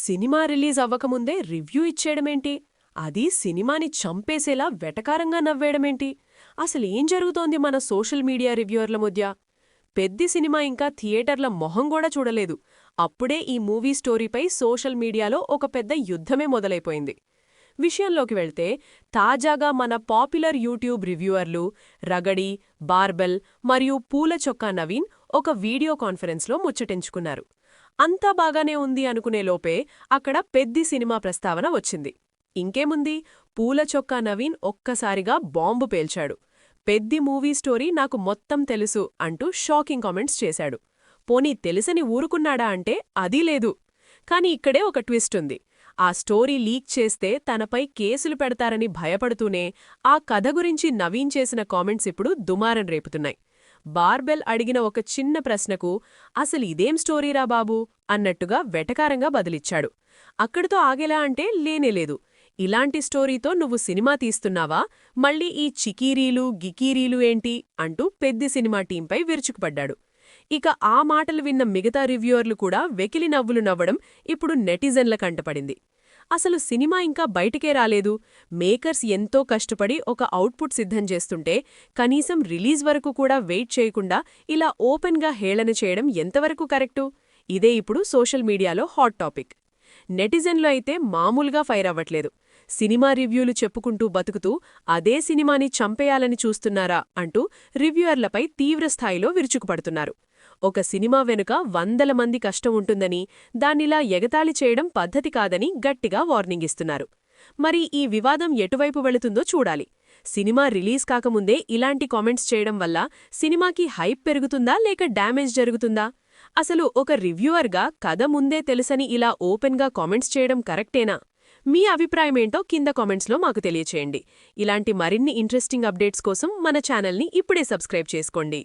Cinema release అవ్వకముందే review ఇచ్చేయడమేంటి? అది సినిమాని చంపేసేలా వెటకారంగా నవ్వేయడమేంటి? అసలేం జరుగుతోంది మన సోషల్ మీడియా రివ్యూవర్ల మధ్య? పెద్ది సినిమా ఇంకా థియేటర్ల మొహం కూడా చూడలేదు. అప్పుడే ఈ మూవీ స్టోరీపై సోషల్ మీడియాలో ఒక పెద్ద యుద్ధమే మొదలైపోయింది. విషయంలోకి వెళ్తే, తాజాగా మన పాపులర్ యూట్యూబ్ రివ్యూవర్లు రగడి, బార్బెల్ మరియు పూల చొక్కా నవీన్ ఒక వీడియో కాన్ఫరెన్స్లో ముచ్చటించుకున్నారు. అంతా బాగానే ఉంది అనుకునే లోపే అక్కడ పెద్ది సినిమా ప్రస్తావన వచ్చింది. ఇంకేముంది, పూల చొక్కా నవీన్ ఒక్కసారిగా బాంబు పేల్చాడు. పెద్ది మూవీ స్టోరీ నాకు మొత్తం తెలుసు అంటూ షాకింగ్ కామెంట్స్ చేశాడు. పోనీ తెలిసని ఊరుకున్నాడా అంటే అదీ లేదు. కాని ఇక్కడే ఒక ట్విస్ట్ ఉంది. ఆ స్టోరీ లీక్ చేస్తే తనపై కేసులు పెడతారని భయపడుతూనే ఆ కథ గురించి నవీన్ చేసిన కామెంట్స్ ఇప్పుడు దుమారం రేపుతున్నాయి. బార్బెల్ అడిగిన ఒక చిన్న ప్రశ్నకు అసలిదేం స్టోరీరా బాబూ అన్నట్టుగా వెటకారంగా బదిలిచ్చాడు. అక్కడితో ఆగేలా అంటే లేనేలేదు. ఇలాంటి స్టోరీతో నువ్వు సినిమా తీస్తున్నావా, మళ్ళీ ఈ చికీరీలు గికీరీలు ఏంటి అంటూ పెద్ది సినిమా టీంపై విరుచుకుపడ్డాడు. ఇక ఆ మాటలు విన్న మిగతా రివ్యూవర్లు కూడా వెకిలి నవ్వులు నవ్వడం ఇప్పుడు నెటిజన్ల కంటపడింది. అసలు సినిమా ఇంకా బయటికే రాలేదు, మేకర్స్ ఎంతో కష్టపడి ఒక అవుట్పుట్ సిద్ధం చేస్తుంటే కనీసం రిలీజ్ వరకు కూడా వెయిట్ చేయకుండా ఇలా ఓపెన్గా హేళన చేయడం ఎంతవరకు కరెక్టు? ఇదే ఇప్పుడు సోషల్ మీడియాలో హాట్ టాపిక్. నెటిజన్లు అయితే మామూలుగా ఫైర్ అవ్వట్లేదు. సినిమా రివ్యూలు చెప్పుకుంటూ బతుకుతూ అదే సినిమాని చంపేయాలని చూస్తున్నారా అంటూ రివ్యూయర్లపై తీవ్రస్థాయిలో విరుచుకుపడుతున్నారు. ఒక సినిమా వెనుక వందల మంది కష్టం ఉంటుందని, దాన్నిలా ఎగతాళి చేయడం పద్ధతి కాదని గట్టిగా వార్నింగ్ ఇస్తున్నారు. మరి ఈ వివాదం ఎటువైపు వెళుతుందో చూడాలి. సినిమా రిలీజ్ కాకముందే ఇలాంటి కామెంట్స్ చేయడం వల్ల సినిమాకి హైప్ పెరుగుతుందా లేక డ్యామేజ్ జరుగుతుందా? అసలు ఒక రివ్యూవర్గా కథ ముందే తెలుసని ఇలా ఓపెన్గా కామెంట్స్ చేయడం కరెక్టేనా? మీ అభిప్రాయమేంటో కింద కామెంట్స్లో మాకు తెలియచేయండి. ఇలాంటి మరిన్ని ఇంట్రెస్టింగ్ అప్డేట్స్ కోసం మన ఛానల్ని ఇప్పుడే సబ్స్క్రైబ్ చేసుకోండి.